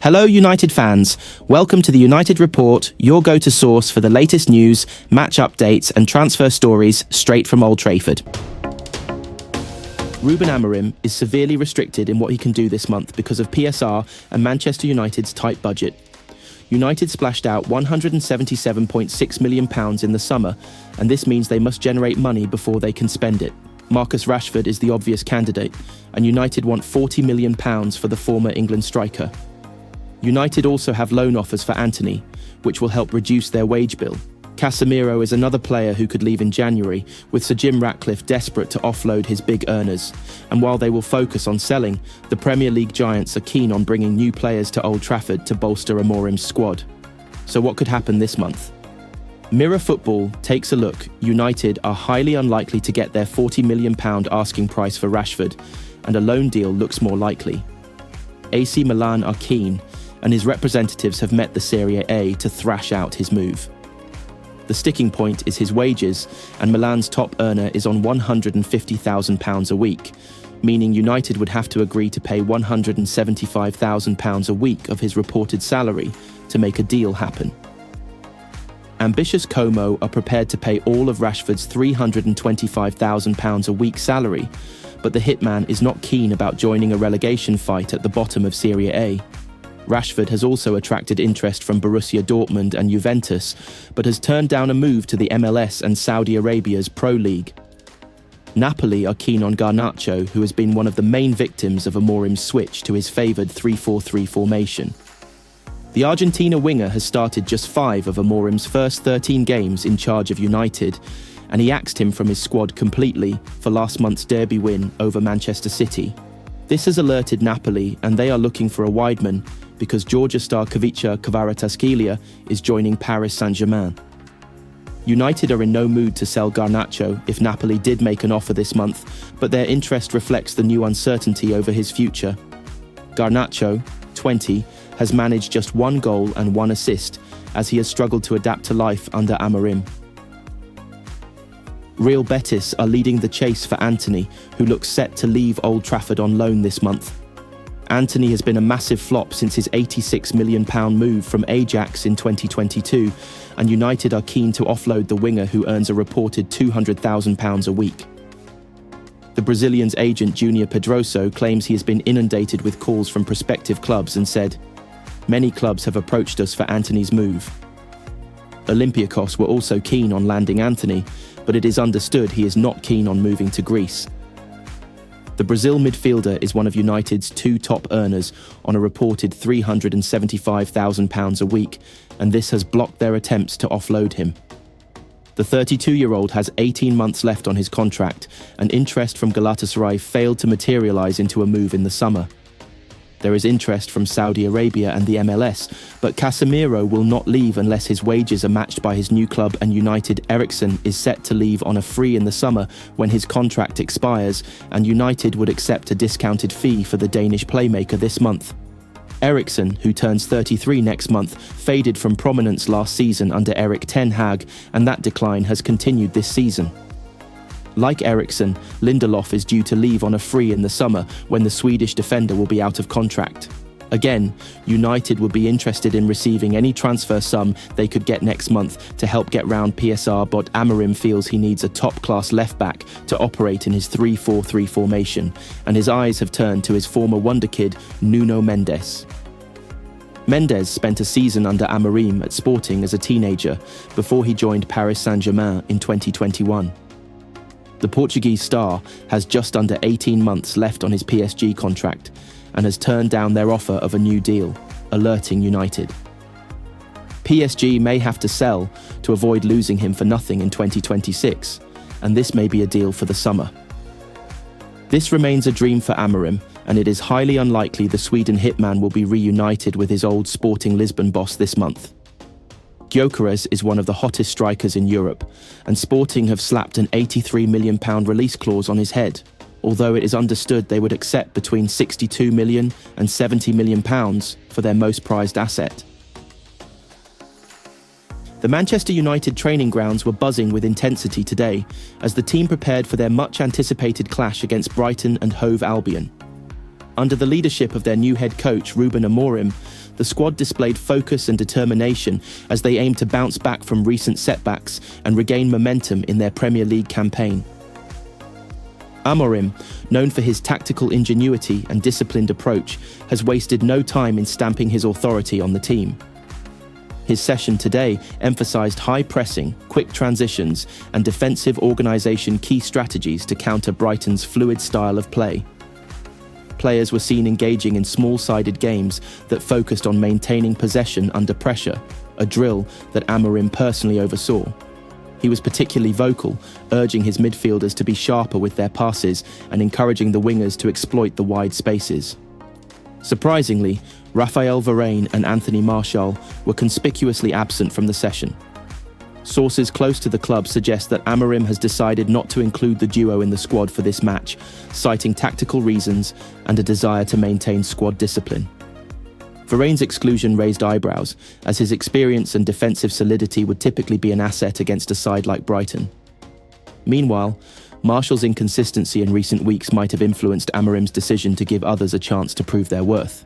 Hello United fans, welcome to the United Report, your go-to source for the latest news, match updates and transfer stories straight from Old Trafford. Ruben Amorim is severely restricted in what he can do this month because of PSR and Manchester United's tight budget. United splashed out £177.6 million in the summer, and this means they must generate money before they can spend it. Marcus Rashford is the obvious candidate, and United want £40 million for the former England striker. United also have loan offers for Antony, which will help reduce their wage bill. Casemiro is another player who could leave in January, with Sir Jim Ratcliffe desperate to offload his big earners. And while they will focus on selling, the Premier League giants are keen on bringing new players to Old Trafford to bolster Amorim's squad. So what could happen this month? Mirror Football takes a look. United are highly unlikely to get their £40 million asking price for Rashford, and a loan deal looks more likely. AC Milan are keen, and his representatives have met the Serie A to thrash out his move. The sticking point is his wages, and Milan's top earner is on £150,000 a week, meaning United would have to agree to pay £175,000 a week of his reported salary to make a deal happen. Ambitious Como are prepared to pay all of Rashford's £325,000 a week salary, but the hitman is not keen about joining a relegation fight at the bottom of Serie A. Rashford has also attracted interest from Borussia Dortmund and Juventus, but has turned down a move to the MLS and Saudi Arabia's Pro League. Napoli are keen on Garnacho, who has been one of the main victims of Amorim's switch to his favoured 3-4-3 formation. The Argentina winger has started just 5 of Amorim's first 13 games in charge of United, and he axed him from his squad completely for last month's derby win over Manchester City. This has alerted Napoli, and they are looking for a wideman because Georgia star Kavica Kvaratskhelia is joining Paris Saint-Germain. United are in no mood to sell Garnacho if Napoli did make an offer this month, but their interest reflects the new uncertainty over his future. Garnacho, 20, has managed just 1 goal and 1 assist, as he has struggled to adapt to life under Amorim. Real Betis are leading the chase for Antony, who looks set to leave Old Trafford on loan this month. Antony has been a massive flop since his £86 million move from Ajax in 2022, and United are keen to offload the winger who earns a reported £200,000 a week. The Brazilian's agent Junior Pedroso claims he has been inundated with calls from prospective clubs and said, "Many clubs have approached us for Antony's move." Olympiacos were also keen on landing Antony, but it is understood he is not keen on moving to Greece. The Brazil midfielder is one of United's 2 top earners on a reported £375,000 a week, and this has blocked their attempts to offload him. The 32-year-old has 18 months left on his contract, and interest from Galatasaray failed to materialise into a move in the summer. There is interest from Saudi Arabia and the MLS, but Casemiro will not leave unless his wages are matched by his new club, and United Eriksen is set to leave on a free in the summer when his contract expires, and United would accept a discounted fee for the Danish playmaker this month. Eriksen, who turns 33 next month, faded from prominence last season under Erik Ten Hag, and that decline has continued this season. Like Eriksen, Lindelof is due to leave on a free in the summer when the Swedish defender will be out of contract. Again, United would be interested in receiving any transfer sum they could get next month to help get round PSR, but Amorim feels he needs a top-class left-back to operate in his 3-4-3 formation, and his eyes have turned to his former wonderkid, Nuno Mendes. Mendes spent a season under Amorim at Sporting as a teenager before he joined Paris Saint-Germain in 2021. The Portuguese star has just under 18 months left on his PSG contract and has turned down their offer of a new deal, alerting United. PSG may have to sell to avoid losing him for nothing in 2026, and this may be a deal for the summer. This remains a dream for Amorim, and it is highly unlikely the Sweden hitman will be reunited with his old Sporting Lisbon boss this month. Gyökeres is one of the hottest strikers in Europe, and Sporting have slapped an £83 million release clause on his head, although it is understood they would accept between £62 million and £70 million for their most prized asset. The Manchester United training grounds were buzzing with intensity today as the team prepared for their much-anticipated clash against Brighton and Hove Albion. Under the leadership of their new head coach Ruben Amorim, the squad displayed focus and determination as they aimed to bounce back from recent setbacks and regain momentum in their Premier League campaign. Amorim, known for his tactical ingenuity and disciplined approach, has wasted no time in stamping his authority on the team. His session today emphasised high pressing, quick transitions, and defensive organisation key strategies to counter Brighton's fluid style of play. Players were seen engaging in small-sided games that focused on maintaining possession under pressure, a drill that Amorim personally oversaw. He was particularly vocal, urging his midfielders to be sharper with their passes and encouraging the wingers to exploit the wide spaces. Surprisingly, Raphael Varane and Anthony Martial were conspicuously absent from the session. Sources close to the club suggest that Amorim has decided not to include the duo in the squad for this match, citing tactical reasons and a desire to maintain squad discipline. Varane's exclusion raised eyebrows, as his experience and defensive solidity would typically be an asset against a side like Brighton. Meanwhile, Martial's inconsistency in recent weeks might have influenced Amorim's decision to give others a chance to prove their worth.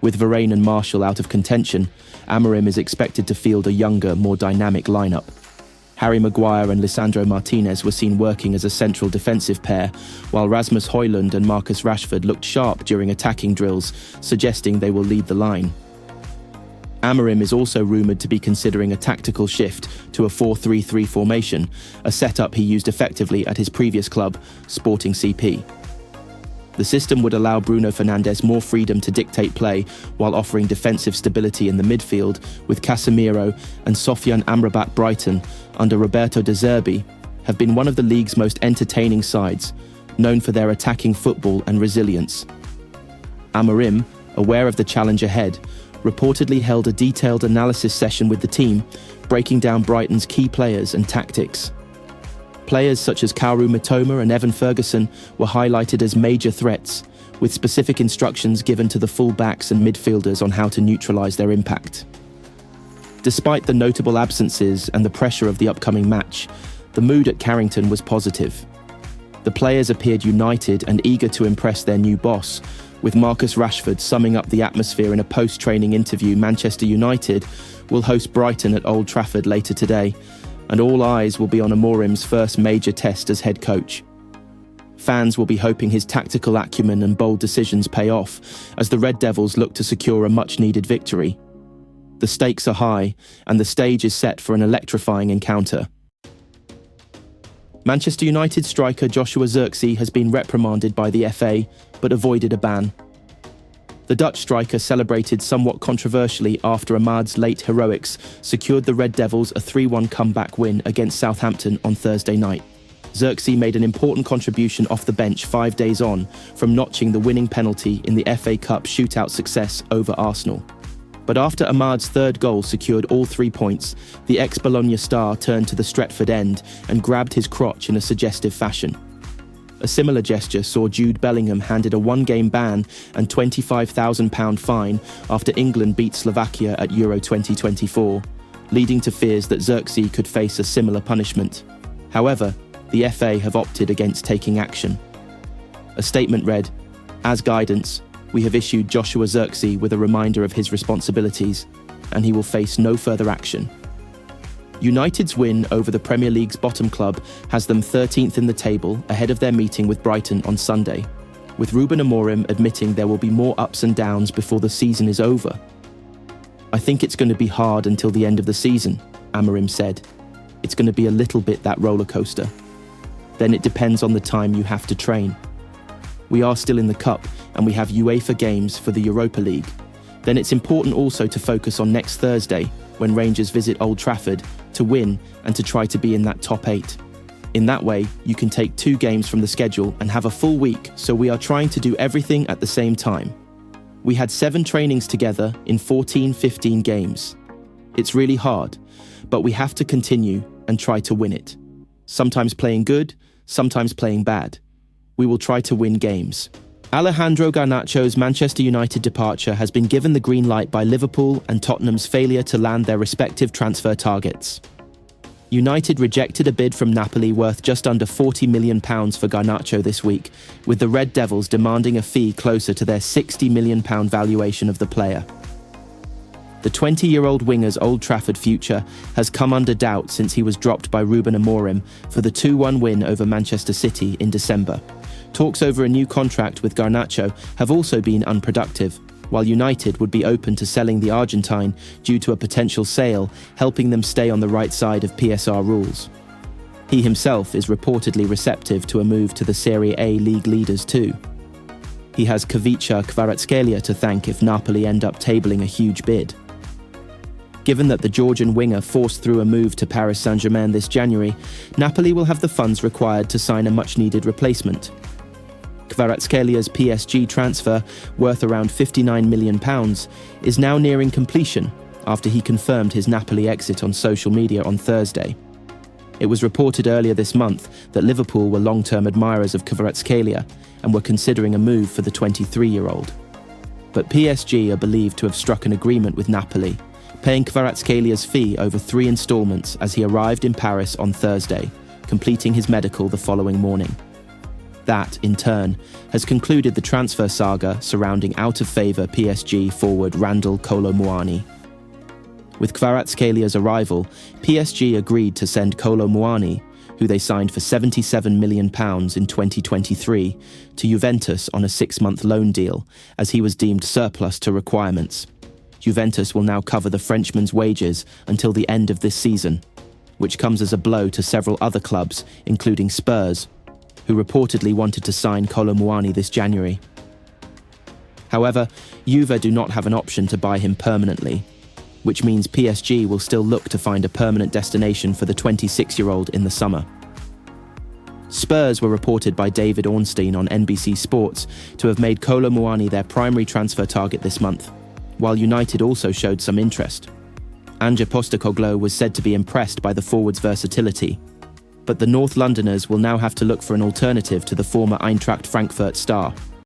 With Varane and Martial out of contention, Amorim is expected to field a younger, more dynamic lineup. Harry Maguire and Lisandro Martinez were seen working as a central defensive pair, while Rasmus Højlund and Marcus Rashford looked sharp during attacking drills, suggesting they will lead the line. Amorim is also rumoured to be considering a tactical shift to a 4-3-3 formation, a setup he used effectively at his previous club, Sporting CP. The system would allow Bruno Fernandes more freedom to dictate play while offering defensive stability in the midfield, with Casemiro and Sofiane Amrabat. Brighton, under Roberto De Zerbi, have been one of the league's most entertaining sides, known for their attacking football and resilience. Amorim, aware of the challenge ahead, reportedly held a detailed analysis session with the team, breaking down Brighton's key players and tactics. Players such as Kaoru Mitoma and Evan Ferguson were highlighted as major threats, with specific instructions given to the full-backs and midfielders on how to neutralise their impact. Despite the notable absences and the pressure of the upcoming match, the mood at Carrington was positive. The players appeared united and eager to impress their new boss, with Marcus Rashford summing up the atmosphere in a post-training interview. Manchester United will host Brighton at Old Trafford later today, and all eyes will be on Amorim's first major test as head coach. Fans will be hoping his tactical acumen and bold decisions pay off as the Red Devils look to secure a much-needed victory. The stakes are high, and the stage is set for an electrifying encounter. Manchester United striker Joshua Zirkzee has been reprimanded by the FA, but avoided a ban. The Dutch striker celebrated somewhat controversially after Ahmad's late heroics secured the Red Devils a 3-1 comeback win against Southampton on Thursday night. Zirkzee made an important contribution off the bench 5 days on from notching the winning penalty in the FA Cup shootout success over Arsenal. But after Ahmad's third goal secured all 3 points, the ex-Bologna star turned to the Stretford end and grabbed his crotch in a suggestive fashion. A similar gesture saw Jude Bellingham handed a one-game ban and £25,000 fine after England beat Slovakia at Euro 2024, leading to fears that Zirkzee could face a similar punishment. However, the FA have opted against taking action. A statement read, "As guidance, we have issued Joshua Zirkzee with a reminder of his responsibilities, and he will face no further action." United's win over the Premier League's bottom club has them 13th in the table ahead of their meeting with Brighton on Sunday, with Ruben Amorim admitting there will be more ups and downs before the season is over. "I think it's going to be hard until the end of the season," Amorim said. "It's going to be a little bit that roller coaster. Then it depends on the time you have to train. We are still in the Cup and we have UEFA games for the Europa League. Then it's important also to focus on next Thursday when Rangers visit Old Trafford to win and to try to be in that top 8. In that way, you can take 2 games from the schedule and have a full week, so we are trying to do everything at the same time. We had 7 trainings together in 14-15 games. It's really hard, but we have to continue and try to win it. Sometimes playing good, sometimes playing bad. We will try to win games." Alejandro Garnacho's Manchester United departure has been given the green light by Liverpool and Tottenham's failure to land their respective transfer targets. United rejected a bid from Napoli worth just under £40 million for Garnacho this week, with the Red Devils demanding a fee closer to their £60 million valuation of the player. The 20-year-old winger's Old Trafford future has come under doubt since he was dropped by Ruben Amorim for the 2-1 win over Manchester City in December. Talks over a new contract with Garnacho have also been unproductive, while United would be open to selling the Argentine due to a potential sale, helping them stay on the right side of PSR rules. He himself is reportedly receptive to a move to the Serie A league leaders too. He has Khvicha Kvaratskhelia to thank if Napoli end up tabling a huge bid. Given that the Georgian winger forced through a move to Paris Saint-Germain this January, Napoli will have the funds required to sign a much-needed replacement. Kvaratskelia's PSG transfer, worth around £59 million, is now nearing completion after he confirmed his Napoli exit on social media on Thursday. It was reported earlier this month that Liverpool were long-term admirers of Kvaratskhelia and were considering a move for the 23-year-old. But PSG are believed to have struck an agreement with Napoli, paying Kvaratskelia's fee over 3 instalments as he arrived in Paris on Thursday, completing his medical the following morning. That, in turn, has concluded the transfer saga surrounding out-of-favour PSG forward Randal Kolo Muani. With Kvaratskelia's arrival, PSG agreed to send Kolo Muani, who they signed for £77 million in 2023, to Juventus on a 6-month loan deal, as he was deemed surplus to requirements. Juventus will now cover the Frenchman's wages until the end of this season, which comes as a blow to several other clubs, including Spurs, who reportedly wanted to sign Kolo Muani this January. However, Juve do not have an option to buy him permanently, which means PSG will still look to find a permanent destination for the 26-year-old in the summer. Spurs were reported by David Ornstein on NBC Sports to have made Kolo Muani their primary transfer target this month, while United also showed some interest. Ange Postecoglou was said to be impressed by the forward's versatility, but the North Londoners will now have to look for an alternative to the former Eintracht Frankfurt star.